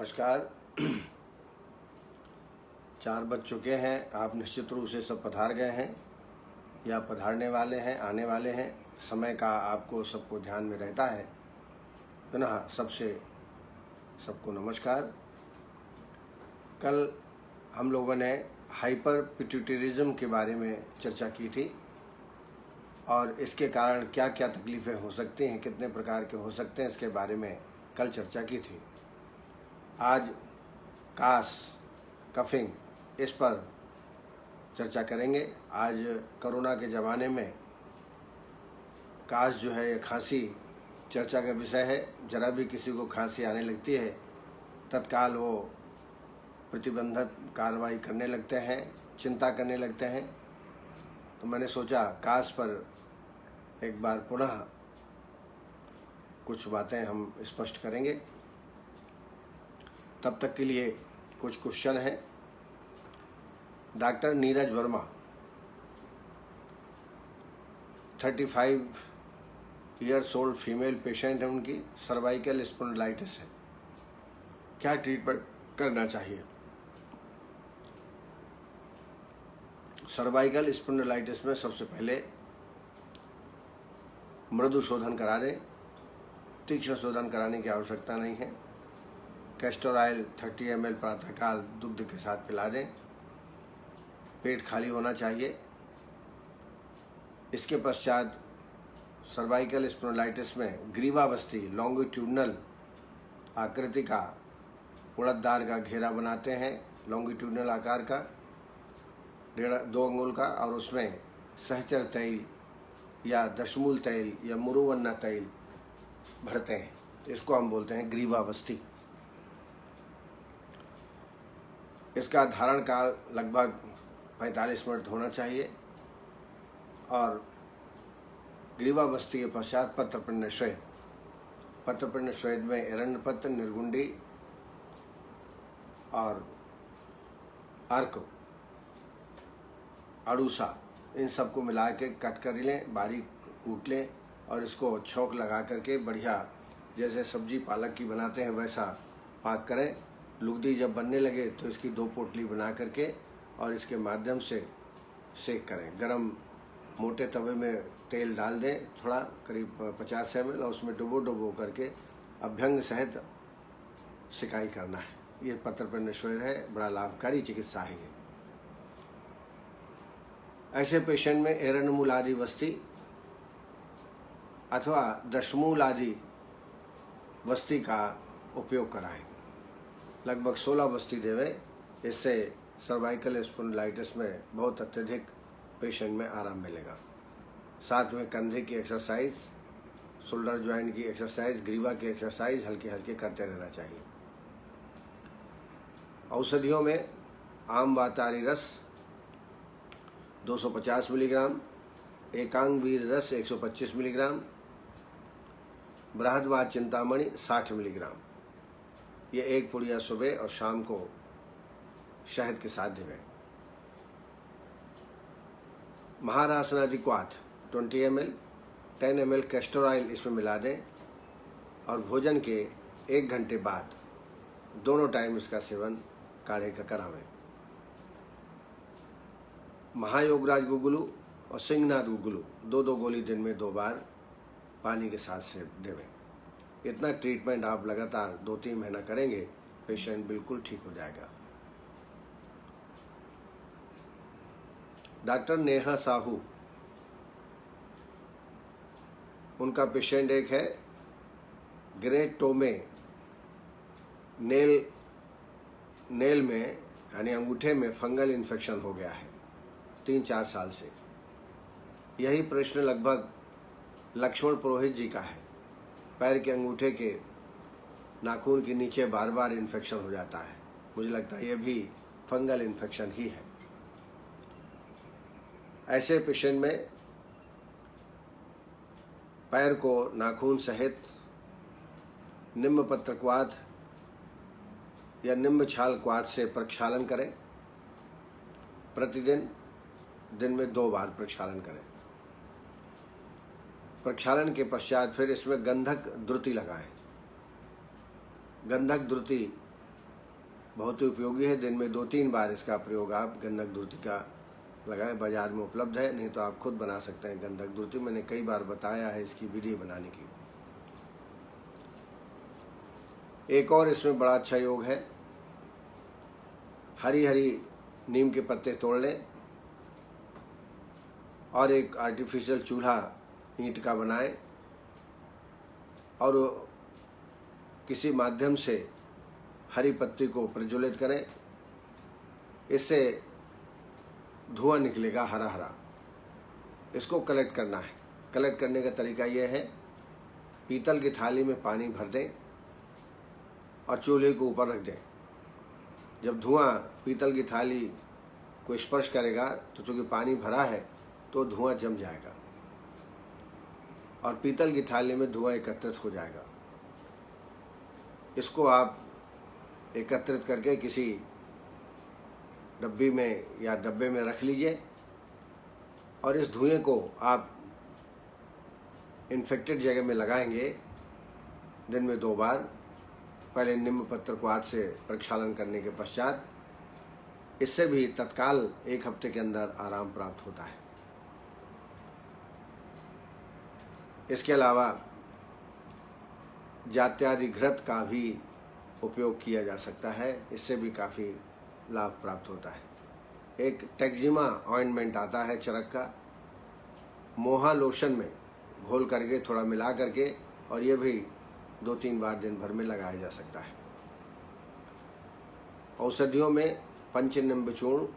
नमस्कार। 4 बज चुके हैं। आप निश्चित रूप से सब पधार गए हैं या पधारने वाले हैं, आने वाले हैं। समय का आपको सबको ध्यान में रहता है। पुनः सबको नमस्कार। कल हम लोगों ने हाइपर पिट्यूटरिज्म के बारे में चर्चा की थी और इसके कारण क्या क्या तकलीफ़ें हो सकती हैं, कितने प्रकार के हो सकते हैं, इसके बारे में कल चर्चा की थी। आज कास कफिंग इस पर चर्चा करेंगे। आज कोरोना के ज़माने में कास जो है, खांसी चर्चा का विषय है। जरा भी किसी को खांसी आने लगती है तत्काल वो प्रतिबंधक कार्रवाई करने लगते हैं, चिंता करने लगते हैं। तो मैंने सोचा कास पर एक बार पुनः कुछ बातें हम स्पष्ट करेंगे। तब तक के लिए कुछ क्वेश्चन है। Doctor Neeraj Verma 35 years old female patient है। उनकी सर्वाइकल स्पॉन्डिलाइटिस है। क्या ट्रीटमेंट करना चाहिए? सर्वाइकल स्पॉन्डिलाइटिस में सबसे पहले मृदु शोधन करा दें। तीक्ष्ण शोधन कराने की आवश्यकता नहीं है। कैस्टर ऑयल 30 ml प्रातःकाल दुग्ध के साथ पिला दें। पेट खाली होना चाहिए। इसके पश्चात सर्वाइकल स्पॉन्डिलाइटिस में ग्रीवावस्थी लॉन्गिट्यूडनल आकृति का उड़ददार का घेरा बनाते हैं, लॉन्गिट्यूडनल आकार का 2 अंगुल का, और उसमें सहचर तैल या दशमूल तैल या मुरुवन्ना तैल भरते हैं। इसको हम बोलते हैं ग्रीवावस्थी। इसका धारण काल लगभग 45 मिनट होना चाहिए और ग्रीवावस्थी के पश्चात पत्रपिंड श्वेद। पत्रपिंड श्वेद में एरंडपत्र, निर्गुंडी और अर्क, अड़ूसा, इन सबको मिला के कट कर लें, बारीक कूट लें और इसको छौंक लगा करके बढ़िया जैसे सब्जी पालक की बनाते हैं वैसा पाक करें। लुगदी जब बनने लगे तो इसकी 2 पोटली बना करके और इसके माध्यम से सेक करें। गरम मोटे तवे में तेल डाल दें, थोड़ा करीब 50 ml, और उसमें डुबो करके अभ्यंग सहित सिकाई करना है। ये पत्रपिंड श्वेद है, बड़ा लाभकारी चिकित्सा है ये। ऐसे पेशेंट में एरंडमूल आदि वस्ती अथवा दशमूल आदि वस्ती का उपयोग कराएं। लगभग 16 वस्ती देवें। इससे सर्वाइकल स्पॉन्डिलाइटिस में बहुत अत्यधिक पेशेंट में आराम मिलेगा। साथ में कंधे की एक्सरसाइज, शोल्डर जॉइंट की एक्सरसाइज, ग्रीवा की एक्सरसाइज हल्के हल्के करते रहना चाहिए। औषधियों में आम वातारी रस 250 मिलीग्राम, एकांग वीर रस 125 मिलीग्राम, बृहदवाद चिंतामणि 60 मिलीग्राम। ये 1 पुड़िया सुबह और शाम को शहद के साथ देवें। महारासनादि क्वाथ 20 ml, 10 ml कैस्टर ऑयल इसमें मिला दें और भोजन के 1 घंटे बाद दोनों टाइम इसका सेवन काढ़े का करावें। महायोगराज गुगुलू और सिंहनाथ गुगुलू 2-2 गोली दिन में 2 बार पानी के साथ से देवें। इतना ट्रीटमेंट आप लगातार 2-3 महीना करेंगे, पेशेंट बिल्कुल ठीक हो जाएगा। डॉक्टर नेहा साहू, उनका पेशेंट एक है ग्रेट टो में नेल में यानी अंगूठे में फंगल इन्फेक्शन हो गया है 3-4 साल से। यही प्रश्न लगभग लक्ष्मण पुरोहित जी का है। पैर के अंगूठे के नाखून के नीचे बार बार इन्फेक्शन हो जाता है। मुझे लगता है यह भी फंगल इन्फेक्शन ही है। ऐसे पेशेंट में पैर को नाखून सहित निम्न पत्रक्वाथ या निम्न छाल क्वाथ से प्रक्षालन करें। प्रतिदिन दिन में 2 बार प्रक्षालन करें। प्रक्षालन के पश्चात फिर इसमें गंधक द्रुति लगाएं। गंधक द्रुति बहुत ही उपयोगी है। दिन में 2-3 बार इसका प्रयोग आप गंधक धूर्ति का लगाएं। बाजार में उपलब्ध है, नहीं तो आप खुद बना सकते हैं गंधक धूर्ति। मैंने कई बार बताया है इसकी विधि बनाने की। एक और इसमें बड़ा अच्छा योग है। हरी हरी नीम के पत्ते तोड़ लें और एक आर्टिफिशियल चूल्हा ईंट का बनाएं और किसी माध्यम से हरी पत्ती को प्रज्वलित करें। इससे धुआं निकलेगा हरा हरा। इसको कलेक्ट करना है। कलेक्ट करने का तरीका यह है, पीतल की थाली में पानी भर दें और चूल्हे को ऊपर रख दें। जब धुआं पीतल की थाली को स्पर्श करेगा तो चूँकि पानी भरा है तो धुआं जम जाएगा और पीतल की थाली में धुआं एकत्रित हो जाएगा। इसको आप एकत्रित करके किसी डब्बी में या डब्बे में रख लीजिए और इस धुएं को आप इन्फेक्टेड जगह में लगाएंगे दिन में 2 बार। पहले नीम पत्र को हाथ से प्रक्षालन करने के पश्चात। इससे भी तत्काल 1 हफ्ते के अंदर आराम प्राप्त होता है। इसके अलावा जात्यादि घृत का भी उपयोग किया जा सकता है। इससे भी काफ़ी लाभ प्राप्त होता है। एक टेक्जिमा ऑइंटमेंट आता है चरक का, मोहा लोशन में घोल करके थोड़ा मिला करके, और ये भी 2-3 बार दिन भर में लगाया जा सकता है। औषधियों में पंचनिम्ब चूर्ण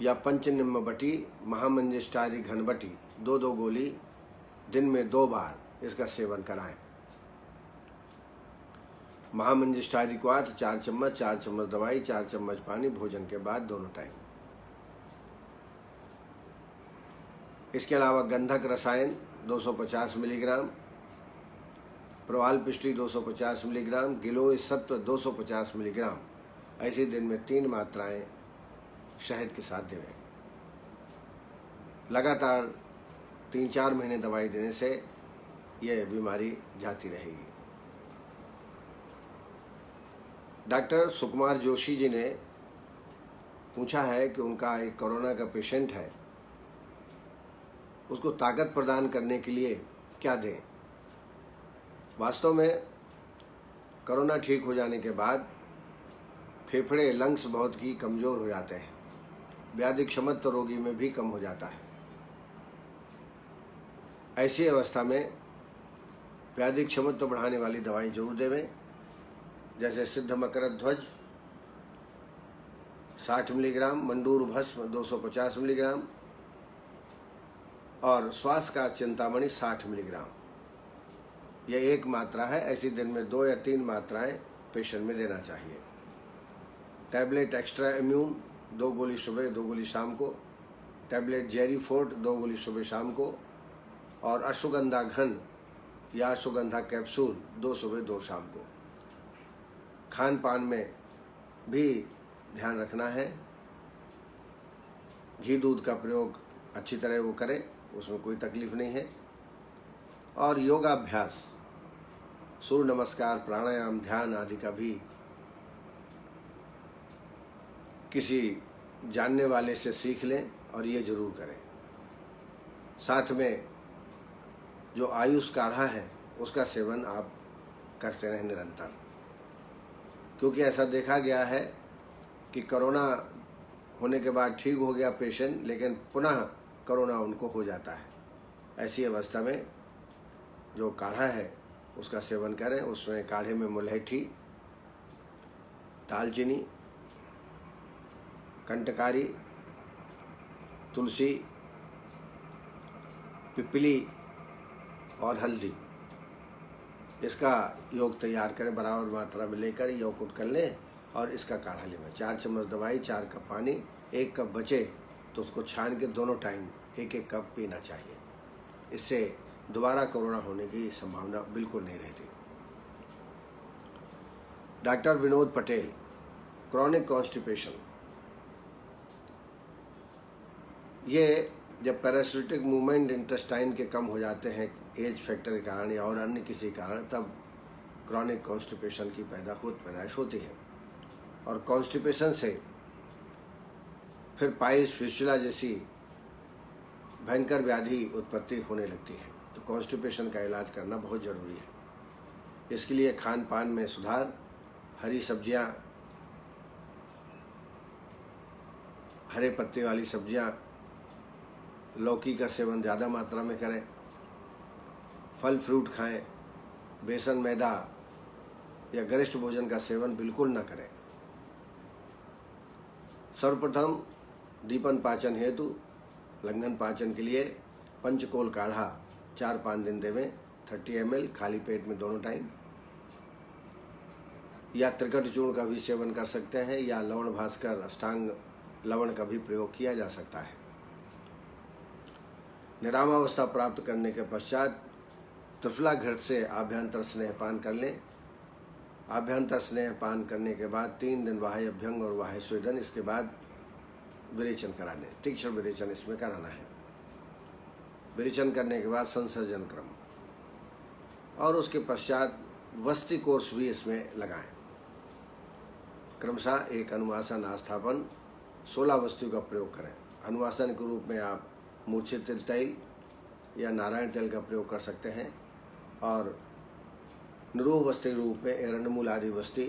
या पंचनिम्ब बटी, महामंजिष्ठारी घनबटी 2-2 गोली दिन में 2 बार इसका सेवन कराएं। महामंजिष्ठारी को 4 चम्मच, 4 चम्मच दवाई, 4 चम्मच पानी भोजन के बाद दोनों टाइम। इसके अलावा गंधक रसायन 250 मिलीग्राम, प्रवाल पिष्टी 250 मिलीग्राम, गिलोय सत्व 250 मिलीग्राम, ऐसे दिन में 3 मात्राएं शहद के साथ देवें। लगातार 3-4 महीने दवाई देने से यह बीमारी जाती रहेगी। डॉक्टर सुकुमार जोशी जी ने पूछा है कि उनका एक कोरोना का पेशेंट है, उसको ताकत प्रदान करने के लिए क्या दें। वास्तव में कोरोना ठीक हो जाने के बाद फेफड़े, लंग्स बहुत ही कमज़ोर हो जाते हैं। व्याधि क्षमत्व रोगी में भी कम हो जाता है। ऐसी अवस्था में व्याधि क्षमत्व बढ़ाने वाली दवाई जरूर देवें, जैसे सिद्ध मकर ध्वज 60 मिलीग्राम, मंडूर भस्म 250 मिलीग्राम और श्वास का चिंतामणि 60 मिलीग्राम। यह एक मात्रा है। ऐसी दिन में 2 या 3 मात्राएं पेशेंट में देना चाहिए। टैबलेट एक्स्ट्रा इम्यून 2 गोली सुबह, 2 गोली शाम को। टैबलेट जेरी फोर्ट 2 गोली सुबह शाम को। और अश्वगंधा घन या अश्वगंधा कैप्सूल 2 सुबह 2 शाम को। खान पान में भी ध्यान रखना है। घी दूध का प्रयोग अच्छी तरह वो करें, उसमें कोई तकलीफ नहीं है। और योगाभ्यास, सूर्य नमस्कार, प्राणायाम, ध्यान आदि का भी किसी जानने वाले से सीख लें और ये जरूर करें। साथ में जो आयुष काढ़ा है उसका सेवन आप करते रहें निरंतर, क्योंकि ऐसा देखा गया है कि कोरोना होने के बाद ठीक हो गया पेशेंट, लेकिन पुनः कोरोना उनको हो जाता है। ऐसी अवस्था में जो काढ़ा है उसका सेवन करें। उसमें काढ़े में मुलैठी, दालचीनी, कंटकारी, तुलसी, पिपली और हल्दी, इसका योग तैयार करें। बराबर मात्रा में लेकर योग कर लें और इसका काढ़ा लें। 4 चम्मच दवाई, 4 कप पानी, 1 कप बचे तो उसको छान के दोनों टाइम 1-1 कप पीना चाहिए। इससे दोबारा कोरोना होने की संभावना बिल्कुल नहीं रहती। Doctor Vinod Patel, chronic constipation, ये जब पैरासिटिक मूवमेंट इंटेस्टाइन के कम हो जाते हैं एज फैक्टर के कारण या और अन्य किसी कारण, तब क्रॉनिक कॉन्स्टिपेशन की पैदाइश होती है। और कॉन्स्टिपेशन से फिर पाइल्स फिस्टुला जैसी भयंकर व्याधि उत्पत्ति होने लगती है। तो कॉन्स्टिपेशन का इलाज करना बहुत ज़रूरी है। इसके लिए खान पान में सुधार, हरी सब्जियां, हरे पत्ते वाली सब्जियां, लौकी का सेवन ज़्यादा मात्रा में करें, फल फ्रूट खाएं, बेसन मैदा या गरिष्ठ भोजन का सेवन बिल्कुल न करें। सर्वप्रथम दीपन पाचन हेतु लंघन पाचन के लिए पंचकोल काढ़ा 4-5 दिन देवें, 30 ml खाली पेट में दोनों टाइम, या त्रिकट चूर्ण का भी सेवन कर सकते हैं, या लवण भास्कर अष्टांग लवण का भी प्रयोग किया जा सकता है। निरामावस्था प्राप्त करने के पश्चात त्रिफला घृत से आभ्यंतर स्नेहपान कर लें। आभ्यंतर स्नेहपान करने के बाद 3 दिन वाह्य अभ्यंग और वाह्य स्वेदन, इसके बाद विरेचन करा लें। तीक्ष्ण विरेचन इसमें कराना है। विरेचन करने के बाद संसर्जन क्रम, और उसके पश्चात वस्ती कोर्स भी इसमें लगाएं। क्रमशः एक अनुवासन आस्थापन 16 वस्तु का प्रयोग करें। अनुवासन के रूप में आप मूर्छित तेल या नारायण तेल का प्रयोग कर सकते हैं, और निरोह वस्ती रूप में एरंडमूल आदि वस्ती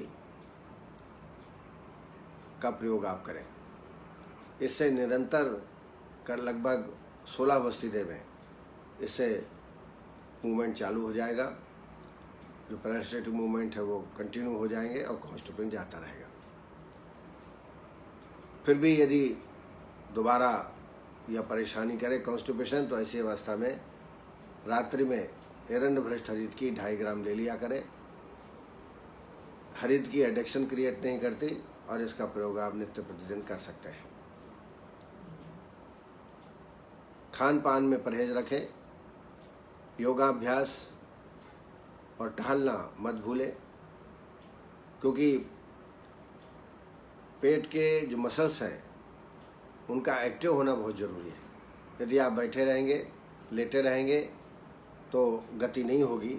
का प्रयोग आप करें। इससे निरंतर कर लगभग 16 वस्ती देवें। इससे मूवमेंट चालू हो जाएगा, जो पैरासिटिक मूवमेंट है वो कंटिन्यू हो जाएंगे और कॉन्स्टिपेशन जाता रहेगा। फिर भी यदि दोबारा या परेशानी करे कॉन्स्टिपेशन, तो ऐसी अवस्था में रात्रि में एरंड भ्रष्ट हरित की 2.5 ग्राम ले लिया करें। हरित की एडिक्शन क्रिएट नहीं करती और इसका प्रयोग आप नित्य प्रतिदिन कर सकते हैं। खान पान में परहेज रखें। योगाभ्यास और टहलना मत भूलें, क्योंकि पेट के जो मसल्स हैं उनका एक्टिव होना बहुत ज़रूरी है। यदि आप बैठे रहेंगे, लेटे रहेंगे, तो गति नहीं होगी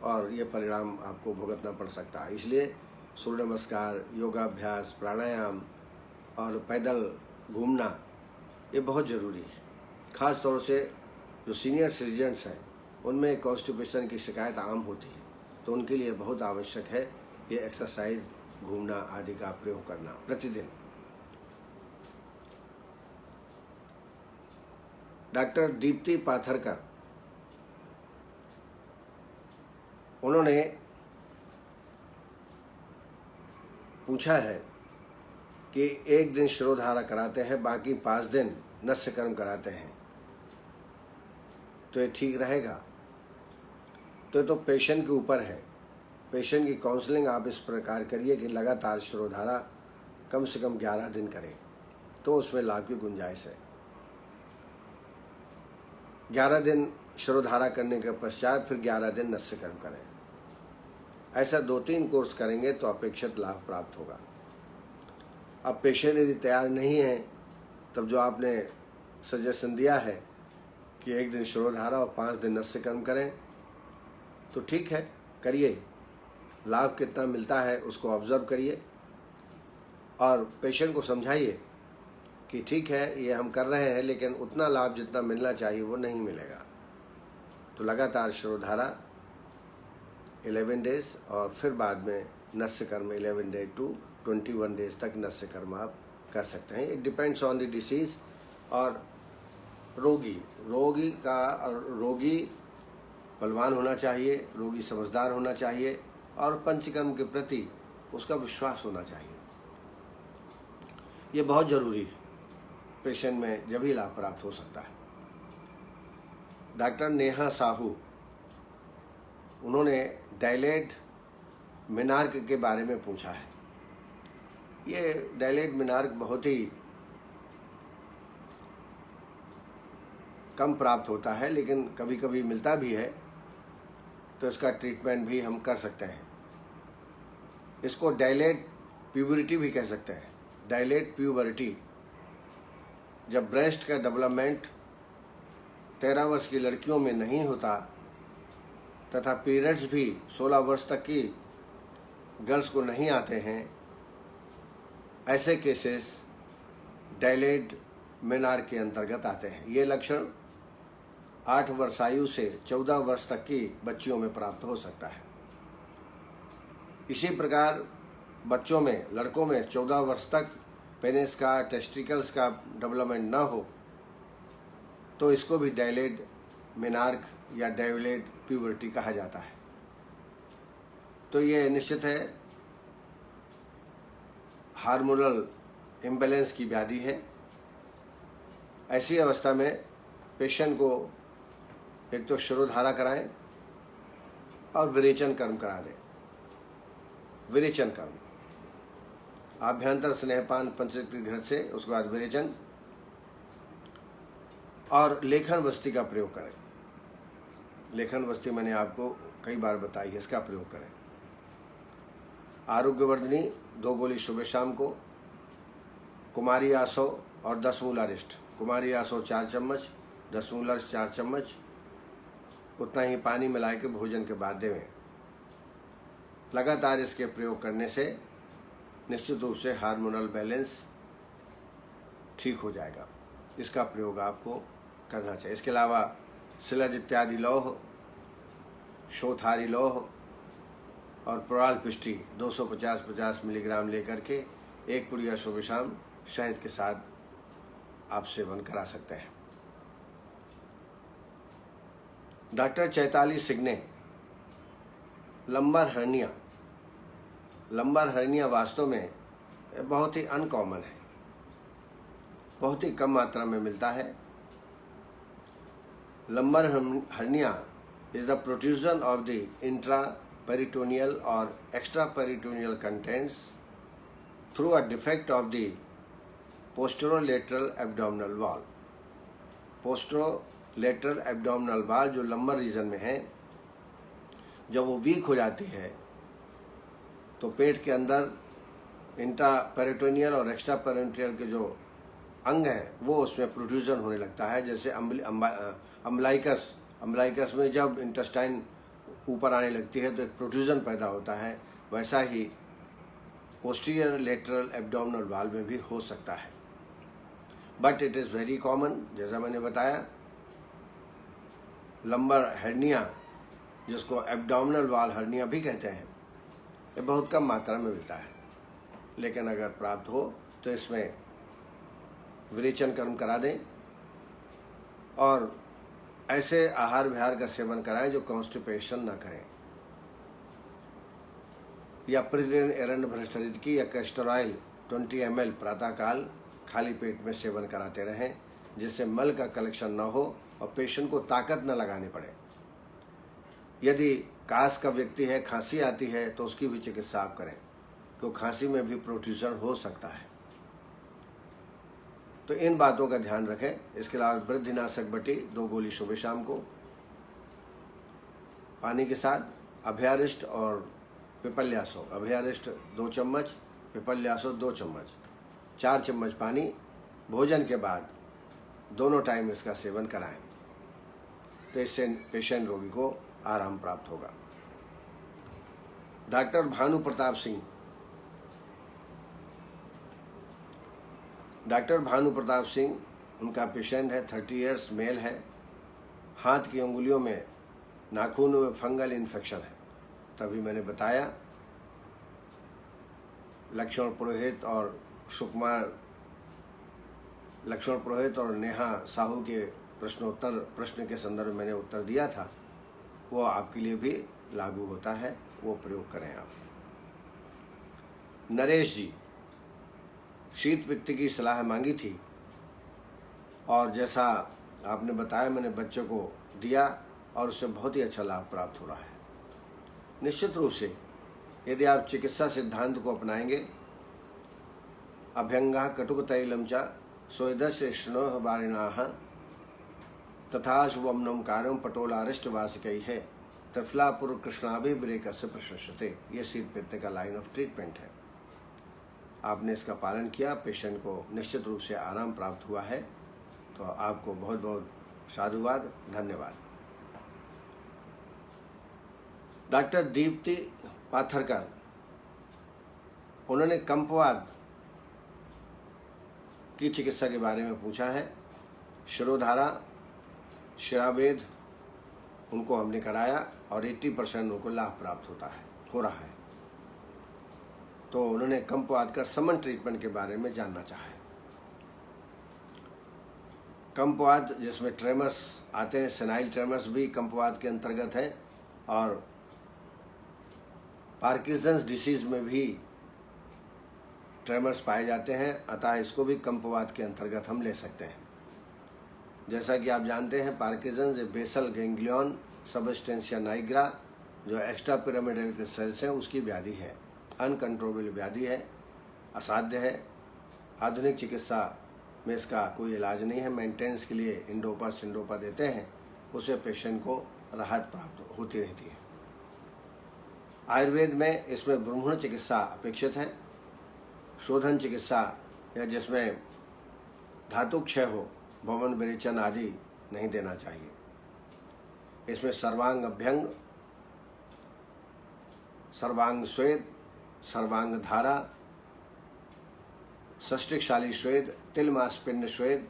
और ये परिणाम आपको भुगतना पड़ सकता है। इसलिए सूर्य नमस्कार, योगाभ्यास, प्राणायाम और पैदल घूमना ये बहुत ज़रूरी है। ख़ास तौर से जो सीनियर सिटीजन्स हैं उनमें कॉन्स्टिपेशन की शिकायत आम होती है, तो उनके लिए बहुत आवश्यक है ये एक्सरसाइज, घूमना आदि का प्रयोग करना प्रतिदिन। डॉक्टर दीप्ति पाथरकर, उन्होंने पूछा है कि एक दिन शिरोधारा कराते हैं, बाकी 5 दिन नस्य कर्म कराते हैं, तो ये ठीक रहेगा? तो पेशेंट के ऊपर है। पेशेंट की काउंसलिंग आप इस प्रकार करिए कि लगातार शिरोधारा कम से कम 11 दिन करें, तो उसमें लाभ की गुंजाइश है। 11 दिन शिरोधारा करने के पश्चात फिर 11 दिन नस्य कर्म करें। ऐसा 2-3 कोर्स करेंगे तो अपेक्षित लाभ प्राप्त होगा। अब पेशेंट यदि तैयार नहीं है, तब जो आपने सजेशन दिया है कि 1 दिन शिरोधारा और 5 दिन नस्य कर्म करें, तो ठीक है, करिए। लाभ कितना मिलता है उसको ऑब्जर्व करिए और पेशेंट को समझाइए कि ठीक है ये हम कर रहे हैं, लेकिन उतना लाभ जितना मिलना चाहिए वो नहीं मिलेगा। तो लगातार शिरोधारा 11 डेज और फिर बाद में नस्य कर्म 11 डे टू 21 डेज तक नस्य कर्म आप कर सकते हैं। It depends on the disease और रोगी बलवान होना चाहिए, रोगी समझदार होना चाहिए और पंचकर्म के प्रति उसका विश्वास होना चाहिए। ये बहुत ज़रूरी है, पेशेंट में जब ही लाभ प्राप्त हो सकता है। डॉक्टर नेहा साहू, उन्होंने डायलेट मिनार्क के बारे में पूछा है। ये डायलेट मिनार्क बहुत ही कम प्राप्त होता है, लेकिन कभी कभी मिलता भी है, तो इसका ट्रीटमेंट भी हम कर सकते हैं। इसको डायलेट प्यूबरिटी भी कह सकते हैं। डायलेट प्यूबरिटी, जब ब्रेस्ट का डेवलपमेंट 13 वर्ष की लड़कियों में नहीं होता तथा पीरियड्स भी 16 वर्ष तक की गर्ल्स को नहीं आते हैं, ऐसे केसेस डायलेट मेनार्क के अंतर्गत आते हैं। ये लक्षण 8 वर्ष आयु से 14 वर्ष तक की बच्चियों में प्राप्त हो सकता है। इसी प्रकार बच्चों में, लड़कों में 14 वर्ष तक पेनिस का, टेस्टिकल्स का डेवलपमेंट ना हो तो इसको भी डायलेट मेनार्क या डायलेट प्यूबर्टी कहा जाता है। तो ये निश्चित है हार्मोनल इम्बैलेंस की व्याधि है। ऐसी अवस्था में पेशेंट को एक तो शिरोधारा कराएं और विरेचन कर्म करा दें। विरेचन कर्म, आभ्यंतर स्नेहपान पंचकृत घर से, उसके बाद विरेचन और लेखन वस्ती का प्रयोग करें। लेखन वस्ती मैंने आपको कई बार बताई है, इसका प्रयोग करें। आरोग्यवर्धिनी 2 गोली सुबह शाम को, कुमारी आसो और 10 मूल अरिष्ट। कुमारी आसो 4 चम्मच, 10 मूल अरिष्ट 4 चम्मच, उतना ही पानी मिला के भोजन के बाद देवें। लगातार इसके प्रयोग करने से निश्चित रूप से हार्मोनल बैलेंस ठीक हो जाएगा। इसका प्रयोग आपको करना चाहिए। इसके अलावा शिलज इत्यादि लौह, शोथारी लौह और पुराल पिष्टी 250-50 मिलीग्राम लेकर के 1 पुड़िया सुबह शाम शहद के साथ आप सेवन करा सकते हैं। Doctor Chaitali Signe, lumbar hernia. Lumbar hernia वास्तव में बहुत ही अनकॉमन है, बहुत ही कम मात्रा में मिलता है। Lumbar hernia is the protrusion of the intra peritoneal और extra peritoneal contents through a defect of the posterolateral abdominal wall. Posterolateral abdominal wall जो लंबर रीजन में है, जब वो वीक हो जाती है तो पेट के अंदर इंट्रा पेरिटोनियल और एक्स्ट्रा पेरिटोनियल के जो अंग हैं वो उसमें प्रोट्रूजन होने लगता है। जैसे अम्बलाइकस में जब इंटेस्टाइन ऊपर आने लगती है तो एक प्रोट्रूजन पैदा होता है, वैसा ही पोस्टीरियर लेटरल एब्डोमिनल वॉल में भी हो सकता है। But it is very common. जैसा मैंने बताया, लंबर हर्निया, जिसको एब्डोमिनल वॉल हर्निया भी कहते हैं, ये बहुत कम मात्रा में मिलता है। लेकिन अगर प्राप्त हो तो इसमें विरेचन कर्म करा दें और ऐसे आहार विहार का सेवन कराएं जो कॉन्स्टिपेशन ना करें, या प्रतिदिन एरंड भ्रष्ट की या कैस्टर ऑयल 20 ml प्रातःकाल खाली पेट में सेवन कराते रहें, जिससे मल का कलेक्शन न हो और पेशेंट को ताकत न लगानी पड़े। यदि कास का व्यक्ति है, खांसी आती है, तो उसकी भी चिकित्सा आप करें, क्योंकि खांसी में भी प्रोट्रूजन हो सकता है। तो इन बातों का ध्यान रखें। इसके अलावा वृद्धिनाशक बटी 2 गोली सुबह शाम को पानी के साथ, अभयारिष्ट और पिपल्यासो। अभयारिष्ट 2 चम्मच, पिपल्यासो 2 चम्मच, 4 चम्मच पानी भोजन के बाद दोनों टाइम इसका सेवन कराएं, तो इससे पेशेंट रोगी को आराम प्राप्त होगा। डॉक्टर भानु प्रताप सिंह, डॉक्टर भानु प्रताप सिंह, उनका पेशेंट है, 30 इयर्स, मेल है। हाथ की उंगलियों में, नाखूनों में फंगल इन्फेक्शन है। तभी मैंने बताया लक्ष्मण पुरोहित और सुकुमार, लक्ष्मण पुरोहित और नेहा साहू के प्रश्न के संदर्भ में मैंने उत्तर दिया था, वो आपके लिए भी लागू होता है, वो प्रयोग करें आप। नरेश जी, शीत पित्त की सलाह मांगी थी और जैसा आपने बताया मैंने बच्चों को दिया और उससे बहुत ही अच्छा लाभ प्राप्त हो रहा है। निश्चित रूप से यदि आप चिकित्सा सिद्धांत को अपनाएंगे, अभ्यंगा कटुक तैलम च सोयदस्य स्नोह वारिणाः तथा शुभम कार्यम पटोलारिष्ट वासिकई है त्रिफलापुर कृष्णाभिब्रेक से प्रशस्यते। ये शीत पित्त का लाइन ऑफ ट्रीटमेंट है। आपने इसका पालन किया, पेशेंट को निश्चित रूप से आराम प्राप्त हुआ है, तो आपको बहुत बहुत साधुवाद, धन्यवाद। डॉक्टर दीप्ति पाथरकर, उन्होंने कंपवात की चिकित्सा के बारे में पूछा है। शिरोधारा, शिरावेद उनको हमने कराया और 80% उनको लाभ प्राप्त हो रहा है। तो उन्होंने कंपवात का समन ट्रीटमेंट के बारे में जानना चाहा है। कंपवात जिसमें ट्रेमर्स आते हैं, सेनाइल ट्रेमर्स भी कंपवात के अंतर्गत है, और पार्किंसंस डिसीज में भी ट्रेमर्स पाए जाते हैं, अतः इसको भी कंपवात के अंतर्गत हम ले सकते हैं। जैसा कि आप जानते हैं, Parkinson's basal ganglion substantia nigra जो एक्स्ट्रा पिरामिडल के सेल्स हैं उसकी व्याधि है, अनकंट्रोलेबल व्याधि है, असाध्य है। आधुनिक चिकित्सा में इसका कोई इलाज नहीं है। मेंटेनेंस के लिए इंडोपा सिंडोपा देते हैं, उससे पेशेंट को राहत प्राप्त होती रहती है। आयुर्वेद में इसमें ब्रूहण चिकित्सा अपेक्षित है। शोधन चिकित्सा या जिसमें धातु क्षय हो, भवन विरेचन आदि नहीं देना चाहिए। इसमें सर्वांग अभ्यंग, सर्वांग स्वेद, सर्वांग धारा, षष्टिकशाली स्वेद, तिलमासपिंड स्वेद,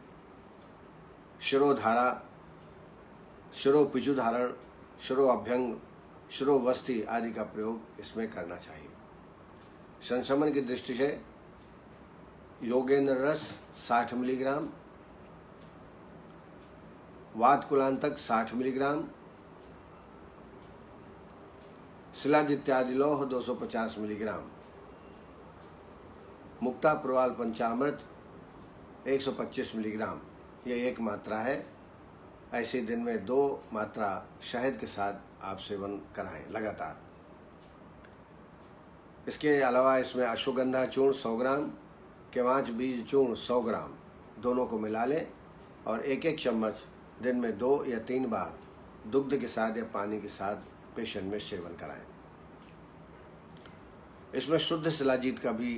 शिरोधारा, शिरोपिचु धारण, शिरो अभ्यंग, शिरोवस्ती आदि का प्रयोग इसमें करना चाहिए। संशमन की दृष्टि से योगेंद्र रस 60 मिलीग्राम, वात कुलांतक 60 मिलीग्राम, शिलाजित्यादि लौह 250 मिलीग्राम, मुक्ता प्रवाल पंचामृत 125 मिलीग्राम, ये एक मात्रा है। ऐसे दिन में 2 मात्रा शहद के साथ आप सेवन कराएं लगातार। इसके अलावा इसमें अश्वगंधा चूर्ण 100 ग्राम, केवांच बीज चूर्ण 100 ग्राम, दोनों को मिला लें और 1-1 चम्मच दिन में 2 या 3 बार दुग्ध के साथ या पानी के साथ पेशेंट में सेवन कराएं। इसमें शुद्ध शिलाजीत का भी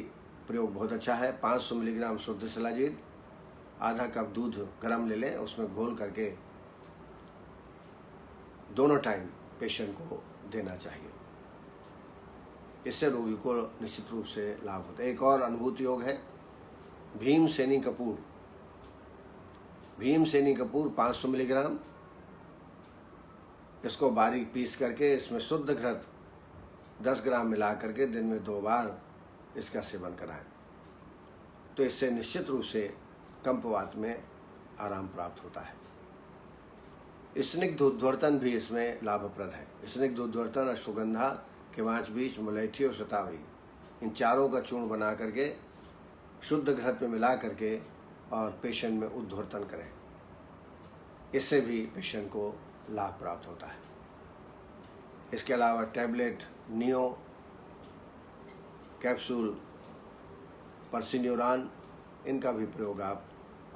प्रयोग बहुत अच्छा है। 500 मिलीग्राम शुद्ध शिलाजीत, आधा कप दूध गर्म ले लें, उसमें घोल करके दोनों टाइम पेशेंट को देना चाहिए। इससे रोगी को निश्चित रूप से लाभ होता है। एक और अनुभूति योग है भीमसेनी कपूर। भीमसेनी कपूर 500 मिलीग्राम, इसको बारीक पीस करके इसमें शुद्ध घृत 10 ग्राम मिला करके दिन में 2 बार इसका सेवन कराएं, तो इससे निश्चित रूप से कंपवात में आराम प्राप्त होता है। स्निग्ध उद्वर्तन भी इसमें लाभप्रद है। स्निग्ध उद्वर्तन, अश्वगंधा, केवांच बीज, मुलैठी और शतावरी, इन चारों का चूर्ण बना करके शुद्ध घृत में मिला करके और पेशेंट में उद्वर्तन करें, इससे भी पेशेंट को लाभ प्राप्त होता है। इसके अलावा टैबलेट, नियो कैप्सूल, परसिन्यूरान, इनका भी प्रयोग आप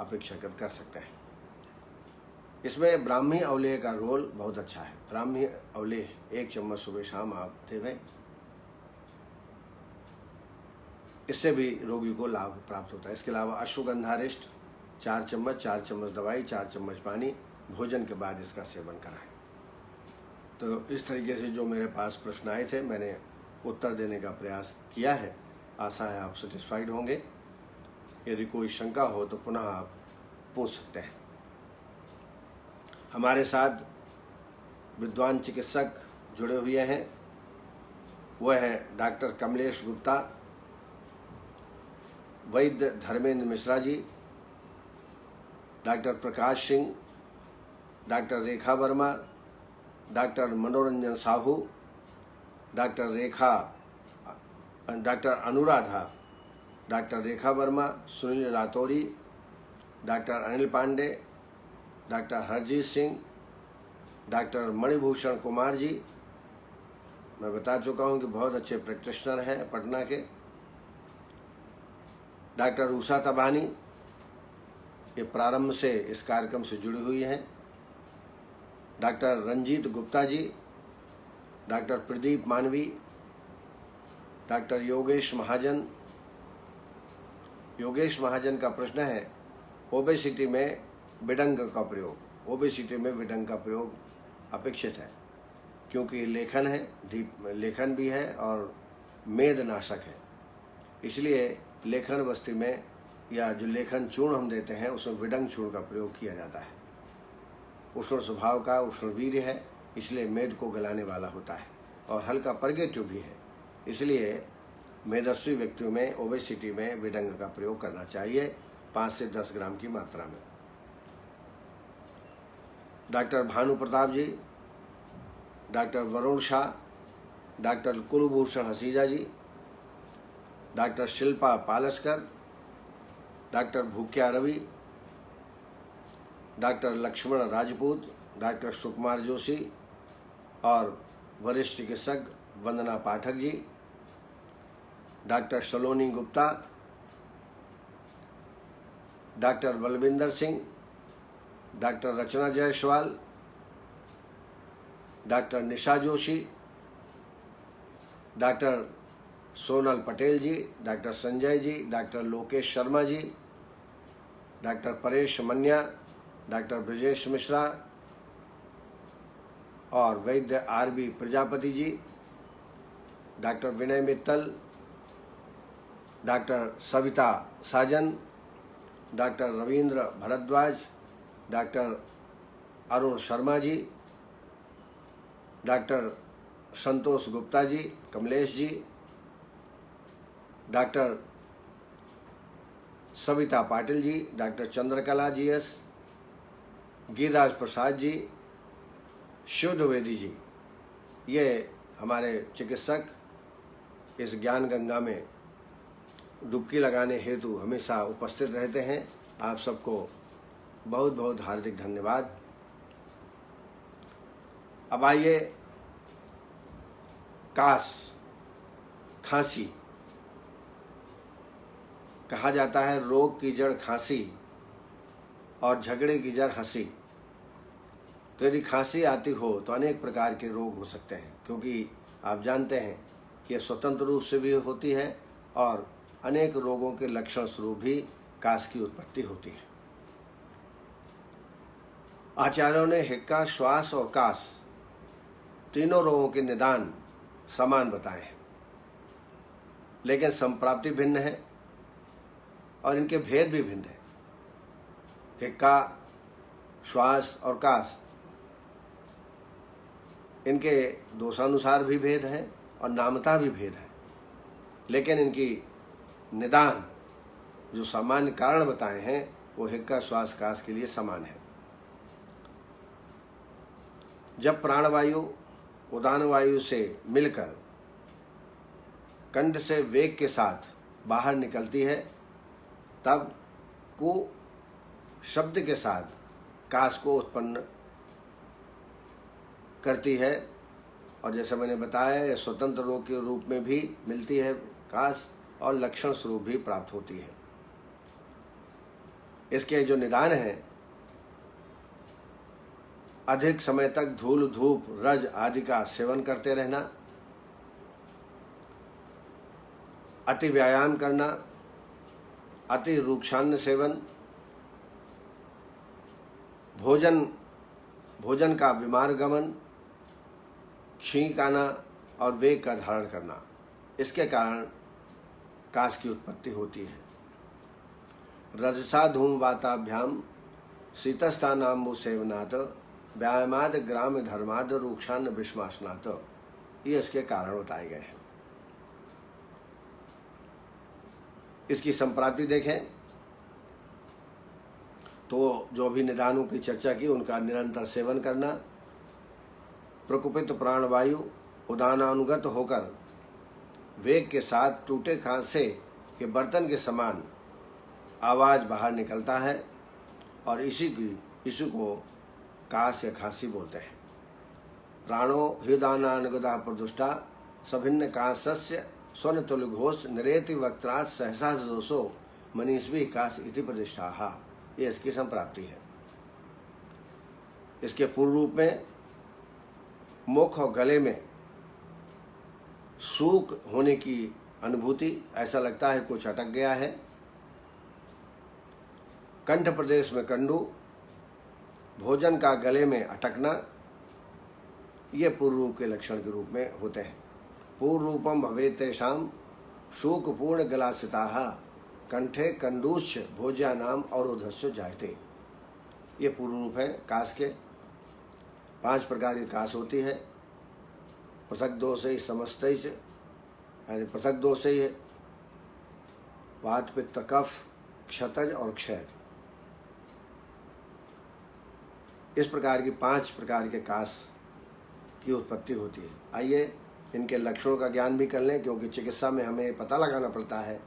अपेक्षाकृत कर सकते हैं। इसमें ब्राह्मी अवलेह का रोल बहुत अच्छा है। ब्राह्मी अवलेह 1 चम्मच सुबह शाम आप देवें, इससे भी रोगी को लाभ प्राप्त होता है। इसके अलावा अश्वगंधारिष्ट 4 चम्मच दवाई, 4 चम्मच पानी, भोजन के बाद इसका सेवन कराएं। तो इस तरीके से जो मेरे पास प्रश्न आए थे मैंने उत्तर देने का प्रयास किया है। आशा है आप सेटिस्फाइड होंगे। यदि कोई शंका हो तो पुनः आप पूछ सकते हैं। हमारे साथ विद्वान चिकित्सक जुड़े हुए हैं, वह है डॉक्टर कमलेश गुप्ता, वैद्य Dharmendra Mishra ji, doctor Prakash Singh, doctor Rekha Verma, doctor Manoranjan Sahu, doctor Anuradha, doctor Rekha Verma, Sunil Ratauri, doctor Anil Pandey, doctor Harjeet Singh, doctor Manibhushan Kumar ji. मैं बता चुका हूं कि बहुत अच्छे प्रैक्टिशनर हैं पटना के। डॉक्टर उषा तबानी, ये प्रारंभ से इस कार्यक्रम से जुड़ी हुई हैं। डॉक्टर रंजीत गुप्ता जी, डॉक्टर प्रदीप मानवी, डॉक्टर योगेश महाजन। योगेश महाजन का प्रश्न है ओबेसिटी में विडंग का प्रयोग। ओबेसिटी में विडंग का प्रयोग अपेक्षित है, क्योंकि लेखन है, लेखन भी है और मेदनाशक है, इसलिए लेखन वस्तु में या जो लेखन चूर्ण हम देते हैं उसमें विडंग चूर्ण का प्रयोग किया जाता है। उष्ण स्वभाव का उष्णवीर्य है, इसलिए मेद को गलाने वाला होता है और हल्का परगेटिव भी है, इसलिए मेदस्वी व्यक्तियों में ओबेसिटी में विडंग का प्रयोग करना चाहिए 5 से 10 ग्राम की मात्रा में। Doctor Bhanu Pratap ji, doctor Varun Shah, doctor Kulbhushan Haseja ji, doctor Shilpa Palaskar, doctor Bhukya Ravi, doctor Laxman Rajput, doctor Sukumar Joshi और वरिष्ठ चिकित्सक Vandana Pathak ji, doctor Saloni Gupta, doctor Balvinder Singh, doctor Rachna Jaiswal, doctor Nisha Joshi, doctor Sonal Patel ji, doctor Sanjay ji, doctor Lokesh Sharma ji, doctor Paresh Manya, doctor Brajesh Mishra और वैद्य R B. Prajapati ji, doctor Vinay Mittal, doctor Savita साजन, doctor Ravindra Bhardwaj, doctor Arun Sharma ji, doctor संतोष Gupta ji, Kamlesh ji, doctor Savita Patil ji, doctor Chandrakala GS., Giriraj Prasad ji, Shiv Dwivedi ji, ये हमारे चिकित्सक इस ज्ञान गंगा में डुबकी लगाने हेतु हमेशा उपस्थित रहते हैं। आप सबको बहुत बहुत हार्दिक धन्यवाद। अब आइए, कास, खांसी, कहा जाता है रोग की जड़ खांसी और झगड़े की जड़ हंसी। तो यदि खांसी आती हो तो अनेक प्रकार के रोग हो सकते हैं, क्योंकि आप जानते हैं कि यह स्वतंत्र रूप से भी होती है और अनेक रोगों के लक्षण स्वरूप भी कास की उत्पत्ति होती है। आचार्यों ने हिक्का, श्वास और कास तीनों रोगों के निदान समान बताए हैं, लेकिन संप्राप्ति भिन्न है और इनके भेद भी भिन्न है। हिक्का, श्वास और कास, इनके दोषानुसार भी भेद है और नामता भी भेद है, लेकिन इनकी निदान जो सामान्य कारण बताए हैं वो हिक्का, श्वास, कास के लिए समान है। जब प्राणवायु उदान वायु से मिलकर कंठ से वेग के साथ बाहर निकलती है, तब को शब्द के साथ कास को उत्पन्न करती है। और जैसे मैंने बताया, यह स्वतंत्र रोग के रूप में भी मिलती है कास और लक्षण स्वरूप भी प्राप्त होती है। इसके जो निदान है, अधिक समय तक धूल, धूप, रज आदि का सेवन करते रहना, अति व्यायाम करना, अति रूक्षान्न सेवन, भोजन का बीमार गमन, छींक आना और वेग का धारण करना, इसके कारण कास की उत्पत्ति होती है। रजसा धूमवाताभ्याम शीतस्थानाम्बु सेवनात् व्यायामाद ग्राम धर्माद रूक्षान्न विषमासनात्, ये इसके कारण बताए गए हैं। इसकी संप्राप्ति देखें तो जो भी निदानों की चर्चा की, उनका निरंतर सेवन करना, प्रकुपित प्राणवायु उदानानुगत होकर वेग के साथ टूटे कांसे के बर्तन के समान आवाज बाहर निकलता है और इसी को कास या खांसी बोलते हैं। प्राणो हृदानानुगता प्रदुष्टा सभिन्न कांसस्य स्वर्ण तुलघोष निरेति वक्त्रात् सहसा दोषो मनीषवी कास इति प्रतिष्ठा, ये इसकी संप्राप्ति है। इसके पूर्व रूप में मुख और गले में सूख होने की अनुभूति, ऐसा लगता है कुछ अटक गया है। कंठ प्रदेश में कंडू, भोजन का गले में अटकना, ये पूर्व रूप के लक्षण के रूप में होते हैं। पूर्व रूपम भवेत् तेषां शोकपूर्ण गलासिताः कंठे कंडूश्च भोज्या नाम अवरोधस्य जायते। ये पूर्व रूप है काश के। 5 प्रकार की काश होती है। पृथक दोष ही समस्त ही, यानी पृथक दोष ही है वात पित्त कफ क्षतज और क्षय। इस प्रकार की 5 प्रकार के काश की उत्पत्ति होती है। आइए इनके लक्षणों का ज्ञान भी कर लें, क्योंकि चिकित्सा में हमें पता लगाना पड़ता है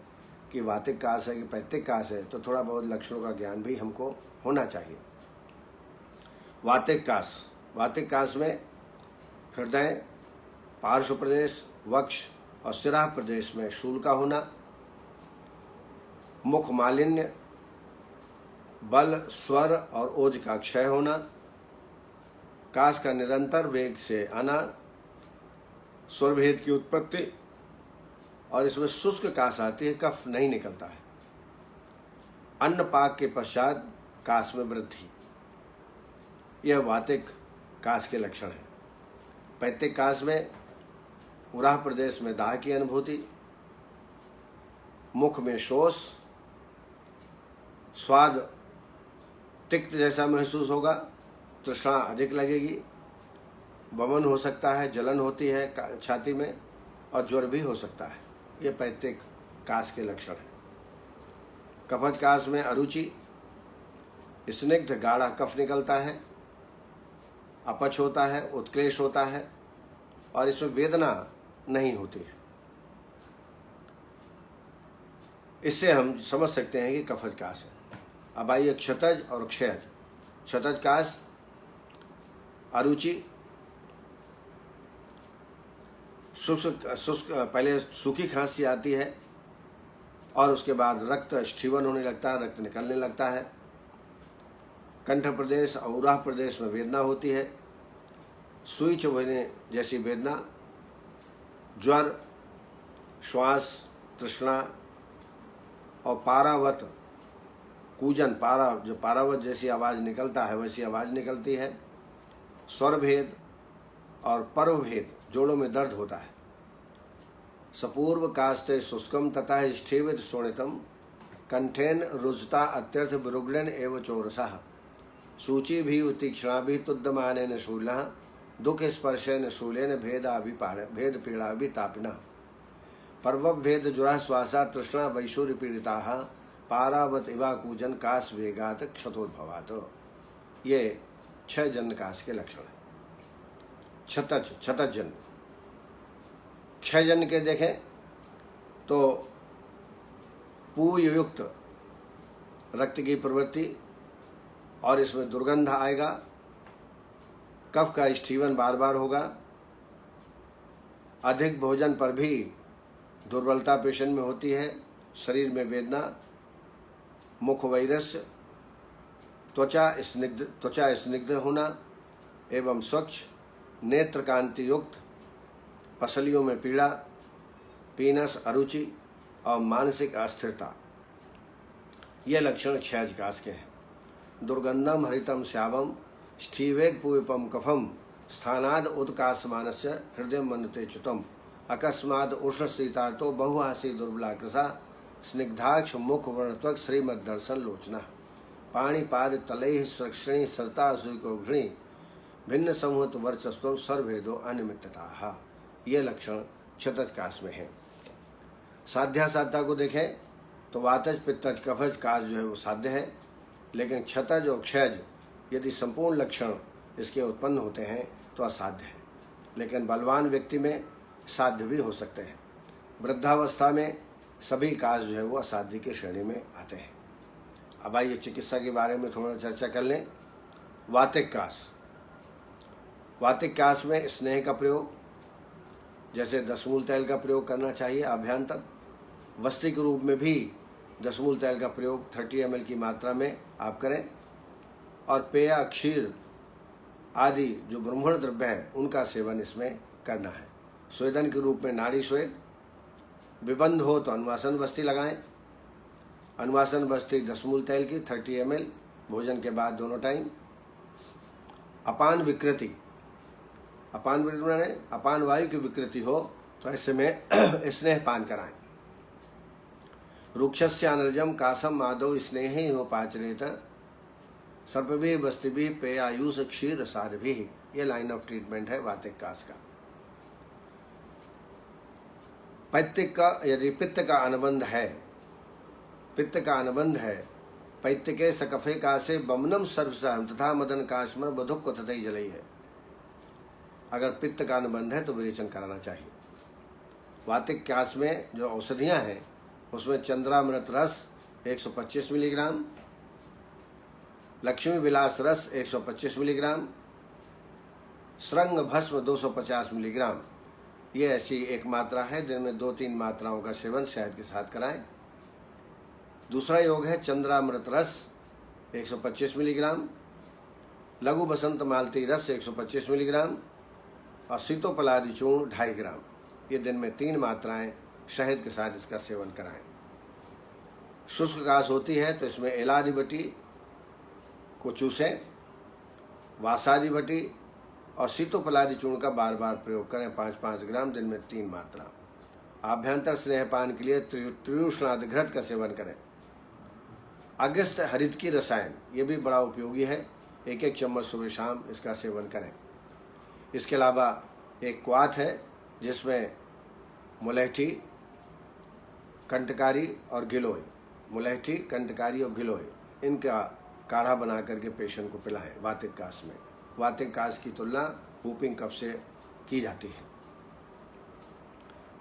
कि वातिक काश है कि पैत्तिक काश है, तो थोड़ा बहुत लक्षणों का ज्ञान भी हमको होना चाहिए। वातिक काश। वातिक काश में हृदय, पार्श्व प्रदेश, वक्ष और सिरा प्रदेश में शूल का होना, मुख मालिन्य, बल, स्वर और ओज का क्षय होना, काश का निरंतर वेग से आना, स्वर भेद की उत्पत्ति, और इसमें शुष्क काश आती है, कफ नहीं निकलता है। अन्न पाक के पश्चात काश में वृद्धि, यह वातिक काश के लक्षण है। पैत्तिक काश में उराह प्रदेश में दाह की अनुभूति, मुख में शोष, स्वाद तिक्त जैसा महसूस होगा, तृष्णा अधिक लगेगी, वमन हो सकता है, जलन होती है छाती में, और ज्वर भी हो सकता है। ये पैत्तिक काश के लक्षण है। कफज काश में अरुचि, स्निग्ध गाढ़ा कफ निकलता है, अपच होता है, उत्क्लेश होता है, और इसमें वेदना नहीं होती है। इससे हम समझ सकते हैं कि कफज काश है। अब आइए क्षतज और क्षयज। क्षतज काश अरुचि, शुष्क पहले सूखी खांसी आती है और उसके बाद रक्त स्ठीवन होने लगता है, रक्त निकलने लगता है। कंठ प्रदेश और उराह प्रदेश में वेदना होती है, सुई चुभने जैसी वेदना, ज्वर, श्वास, तृष्णा और पारावत कूजन, जो पारावत जैसी आवाज़ निकलता है वैसी आवाज़ निकलती है। स्वर भेद और पर्व भेद, जोड़ों में दर्द होता है। सपूर्व कास्ते शुष्कम तथा स्ठीवित शोणितम, कंठेन रुजता अत्यर्थ विरुग्णन एवं चोरसः, सूची भी तीक्ष्णा भी तुद्यमानेन शूलः, दुख स्पर्शेन शूलेन भेद पीड़ा भी तापिनः, पर्व भेद जुरा श्वासा तृष्णा वैशूर्य पीड़िताः, पारावत इवा कूजन काश वेगात क्षतोद्भवात। ये 6 जन्य काश के लक्षण हैं। क्षतज जन्य। क्षय जन्य के देखें तो पूयुक्त रक्त की प्रवृत्ति, और इसमें दुर्गंध आएगा, कफ का स्ठीवन बार बार होगा, अधिक भोजन पर भी दुर्बलता पेशेंट में होती है, शरीर में वेदना, मुख वैरस्य, त्वचा स्निग्ध होना एवं स्वच्छ, नेत्र कांति युक्त, पसलियों में पीड़ा, पीनस, अरुचि और मानसिक अस्थिरता। ये लक्षण क्षयज काश के हैं। दुर्गंधम हरितम श्यामम स्ठीवेग पूविपम कफम, स्थानाद उदकाशमानस्य हृदय मनते च्युतम, अकस्माद उष्ण शीतार्थो बहुहासी दुर्बलाकृसा, स्निग्धाक्ष मुख वर्णत्वक श्रीमद दर्शन लोचना, पाणिपाद तलैः श्रक्षिणी सरता सुको घृणी, भिन्न समूहत वर्चस्व सर्वभेदो अनिमित्तता। ये लक्षण क्षतज काश में है। साध्यासाध्या को देखें तो वातज पित्तज कफज काश जो है वो साध्य है, लेकिन क्षतज और क्षयज यदि संपूर्ण लक्षण इसके उत्पन्न होते हैं तो असाध्य है, लेकिन बलवान व्यक्ति में साध्य भी हो सकते हैं। वृद्धावस्था में सभी काश जो है वो असाध्य की श्रेणी में आते हैं। अब आइए चिकित्सा के बारे में थोड़ा चर्चा कर लें। वातिक काश। वातिक काश में स्नेह का प्रयोग, जैसे दशमूल तेल का प्रयोग करना चाहिए अभ्यंतर, वस्ती के रूप में भी दशमूल तेल का प्रयोग 30 ml की मात्रा में आप करें, और पेय, क्षीर आदि जो ब्रह्मण द्रव्य हैं उनका सेवन इसमें करना है। स्वेदन के रूप में नाड़ी स्वेद, विबंध हो तो अनुवासन बस्ती लगाएं। अनुवासन बस्ती दशमूल तेल की 30 ml भोजन के बाद दोनों टाइम। अपान विकृति, अपान विकृति अपान वायु की विकृति हो तो ऐसे में स्नेह पान कराएं। रुक्षस्य अनर्जम कासम आदौ स्नेही हो पाचरेत सर्पभी बस्तिभी पे आयुष क्षीर सारभी। ये लाइन ऑफ ट्रीटमेंट है वातिक कास का। पैत्तिक का यदि पित्त का अनुबंध है, पित्त का अनुबंध है, पैत्त के सकफे कासे बमनम सर्वसाम तथा मदन काश्मर बधुक तथा जलई है। अगर पित्त का अनुबंध है तो विरेचन कराना चाहिए। वातिक कास में जो औषधियाँ हैं उसमें चंद्रामृत रस 125 मिलीग्राम, लक्ष्मी विलास रस 125 मिलीग्राम, श्रृंग भस्म 250 मिलीग्राम, ये ऐसी एक मात्रा है। दिन में 2-3 मात्राओं का सेवन शहद के साथ कराएं। दूसरा योग है चंद्रामृत रस 125 मिलीग्राम, लघु बसंत मालती रस 125 मिलीग्राम और सीतोपलादी चूर्ण 2.5 ग्राम। ये दिन में 3 मात्राएं शहद के साथ इसका सेवन कराएं। शुष्क काश होती है तो इसमें एलादी बटी को चूसें, वासादी बटी और सीतोपलादी चूर्ण का बार बार प्रयोग करें 5-5 ग्राम, दिन में 3 मात्रा। आभ्यंतर स्नेहपान के लिए त्रियुष्णादि घृत का सेवन करें। अगस्त हरित की रसायन ये भी बड़ा उपयोगी है, 1-1 चम्मच सुबह शाम इसका सेवन करें। इसके अलावा एक क्वाथ है जिसमें मुलैठी, कंटकारी और गिलोय, मुलैठी, कंटकारी और गिलोय, इनका काढ़ा बना करके पेशेंट को पिलाएं वातिक कास में। वातिक कास की तुलना वूपिंग कफ से की जाती है।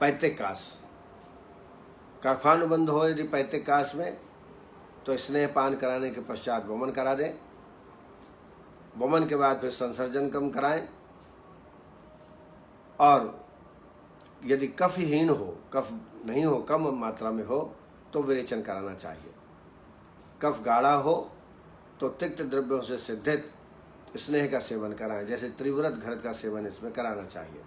पैत्तिक कास, कफानुबंध हो यदि पैत्तिक कास में तो स्नेहपान कराने के पश्चात वमन करा दें। वमन के बाद फिर संसर्जन कम कराएं। और यदि कफहीन हो, कफ नहीं हो, कम मात्रा में हो तो विरेचन कराना चाहिए। कफ गाढ़ा हो तो तिक्त द्रव्यों से सिद्धित स्नेह का सेवन कराएं, जैसे त्रिव्रत घृत का सेवन इसमें कराना चाहिए।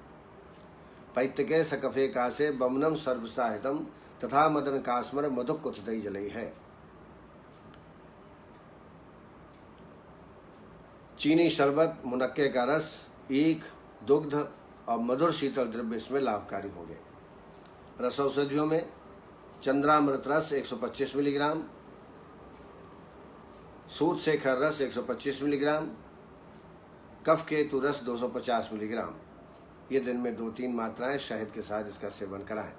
पैत्तिके सकफे कासे बमनम सर्वसाहितम तथा मदन कास्मर मधुक कुतई जलई है। चीनी शरबत, मुनक्के का रस, ईख, दुग्ध और मधुर शीतल द्रव्य इसमें लाभकारी होंगे। रस औषधियों में चंद्रामृत रस 125 मिलीग्राम, सूत शेखर रस 125 मिलीग्राम, कफ केतु रस 250 मिलीग्राम। ये दिन में 2-3 मात्राएं शहद के साथ इसका सेवन कराएं।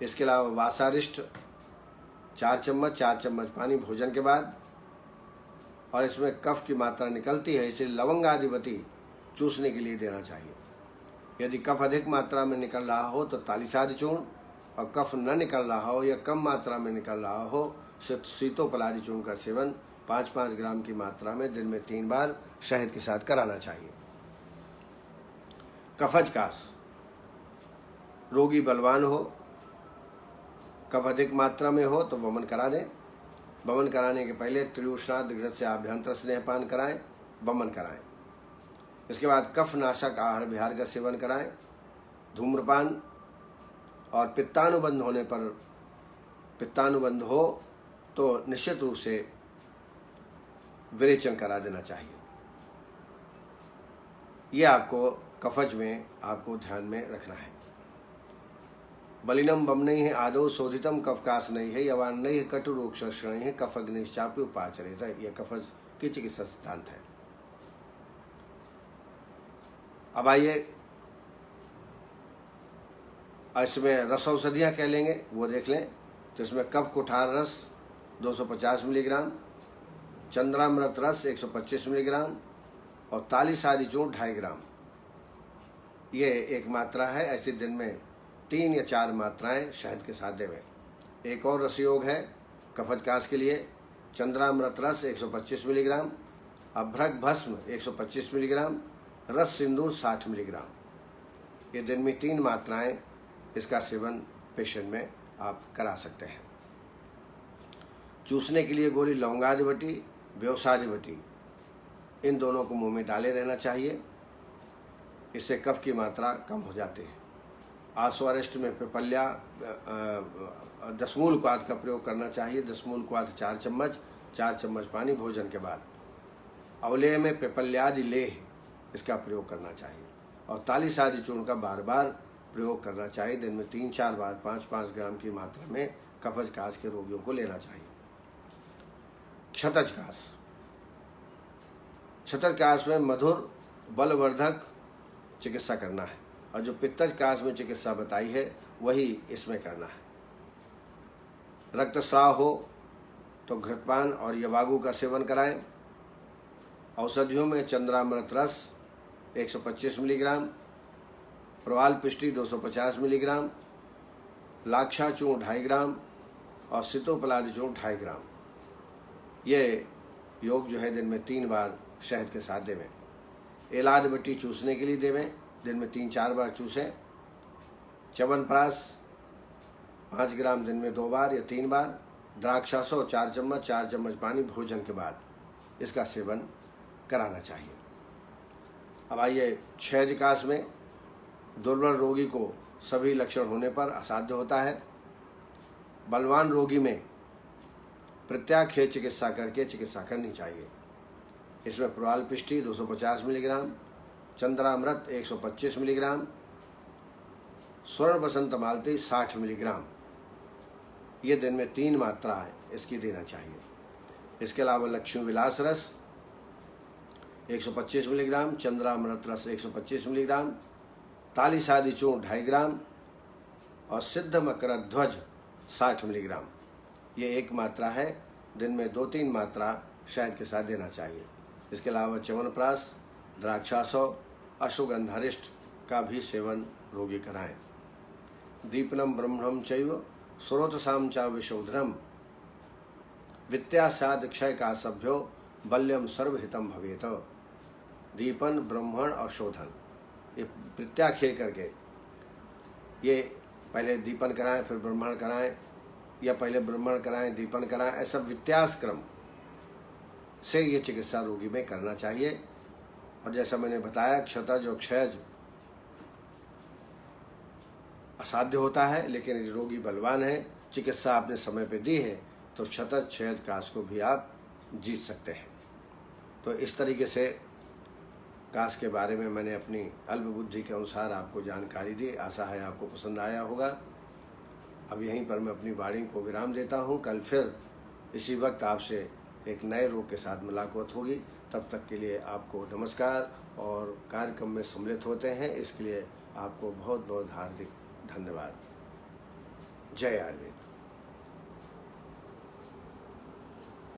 इसके अलावा वासारिष्ट 4 चम्मच पानी भोजन के बाद, और इसमें कफ की मात्रा निकलती है इसलिए लवंगाधिपति चूसने के लिए देना चाहिए। यदि कफ अधिक मात्रा में निकल रहा हो तो तालिसादि चूर्ण, और कफ न निकल रहा हो या कम मात्रा में निकल रहा हो सीतोपलादी चूर्ण का सेवन 5-5 ग्राम की मात्रा में दिन में 3 बार शहद के साथ कराना चाहिए। कफज कास, रोगी बलवान हो, कफ अधिक मात्रा में हो तो वमन करा दें। वमन कराने के पहले त्रियुष्णादि घृत से आभ्यंतर स्नेहपान कराएं, वमन कराएं। इसके बाद कफ नाशक आहार विहार का सेवन कराएं। धूम्रपान और पित्तानुबंध होने पर, पित्तानुबंध हो तो निश्चित रूप से विरेचन करा देना चाहिए। ये आपको कफज में आपको ध्यान में रखना है। बलिनम बम नहीं है आदो शोधितम कफकास नहीं है, यवान नहीं है कटु रोग शरण है, कफ अग्निश्चापी उपाचरित है। यह कफज की चिकित्सा सिद्धांत है। अब आइए इसमें रस औषधियाँ क्या लेंगे वो देख लें। तो इसमें कफ कुठार रस 250 मिलीग्राम, चंद्रामृत रस 125 मिलीग्राम और तालिसादि चूर्ण 2.5 ग्राम। ये एक मात्रा है। ऐसे दिन में 3 या 4 मात्राएं शहद के साथ देवें। एक और रस योग है कफज कास के लिए। चंद्रामृत रस 125 मिलीग्राम, अभ्रक भस्म 125 मिलीग्राम, रस सिंदूर 60 मिलीग्राम। ये दिन में 3 मात्राएं इसका सेवन पेशेंट में आप करा सकते हैं। चूसने के लिए गोली लौंगाधिपति, व्योसाधिपति, इन दोनों को मुंह में डाले रहना चाहिए। इससे कफ की मात्रा कम हो जाती है। आश्वारिष्ट में पिपल्या दसमूल क्वाथ का प्रयोग करना चाहिए। दसमूल क्वाथ 4 चम्मच पानी भोजन के बाद। अवलेह में पिपल्यादि लेह इसका प्रयोग करना चाहिए। और तालिसादि चूर्ण का बार बार प्रयोग करना चाहिए। दिन में 3-4 बार 5-5 ग्राम की मात्रा में कफज कास के रोगियों को लेना चाहिए। क्षतज कास, क्षतज कास में मधुर बलवर्धक चिकित्सा करना है, और जो पित्तज कास में चिकित्सा बताई है वही इसमें करना है। रक्तस्राव हो तो घृतपान और यवागु का सेवन कराएं। औषधियों में चंद्रामृत रस 125 मिलीग्राम, प्रवाल पिष्टी 250 मिलीग्राम, लाक्षा चूर्ण 2.5 ग्राम और सितोपलाद चूर्ण 2.5 ग्राम। ये योग जो है दिन में 3 बार शहद के साथ देवें। एलाद मिट्टी चूसने के लिए देवें, दिन में 3-4 बार चूसें। च्यवनप्राश 5 ग्राम दिन में 2 बार या 3 बार। द्राक्षासो 4 चम्मच पानी भोजन के बाद इसका सेवन कराना चाहिए। अब आइए क्षयज कास में। दुर्बल रोगी को सभी लक्षण होने पर असाध्य होता है। बलवान रोगी में प्रत्याख्य चिकित्सा करके चिकित्सा करनी चाहिए। इसमें प्रवाल पिष्टी 250 मिलीग्राम, चंद्रामृत 125 मिलीग्राम, स्वर्ण बसंत मालती 60 मिलीग्राम, ये दिन में 3 मात्रा है इसकी देना चाहिए। इसके अलावा लक्ष्मी विलास रस 125 मिलीग्राम, चंद्रामृत रस 125 मिलीग्राम, तालिसादी चूर्ण 2.5 ग्राम और सिद्ध मकर ध्वज 60 मिलीग्राम, ये 1 मात्रा है। दिन में 2-3 मात्रा शहद के साथ देना चाहिए। इसके अलावा च्यवनप्राश, द्राक्षासो, अश्वगंधारिष्ट का भी सेवन रोगी कराएं। दीपनम ब्रह्मणम चैव स्रोतसाम च विशोधनम वित्यासाद क्षय का सभ्यो बल्यम सर्वहितम भवेत। दीपन, ब्रह्मण और शोधन, ये प्रत्याख्य करके, ये पहले दीपन कराएं फिर ब्रह्मण कराएं, या पहले ब्रह्मण कराएं दीपन कराएं, ऐसा व्यत्यास क्रम से ये चिकित्सा रोगी में करना चाहिए। और जैसा मैंने बताया, क्षतज और क्षयज असाध्य होता है, लेकिन यदि रोगी बलवान है, चिकित्सा आपने समय पे दी है, तो क्षतज क्षयज कास को भी आप जीत सकते हैं। तो इस तरीके से कास के बारे में मैंने अपनी अल्प बुद्धि के अनुसार आपको जानकारी दी। आशा है आपको पसंद आया होगा। अब यहीं पर मैं अपनी वाणी को विराम देता हूँ। कल फिर इसी वक्त आपसे एक नए रोग के साथ मुलाकात होगी। तब तक के लिए आपको नमस्कार, और कार्यक्रम में सम्मिलित होते हैं इसके लिए आपको बहुत बहुत हार्दिक धन्यवाद। जय आयुर्वेद।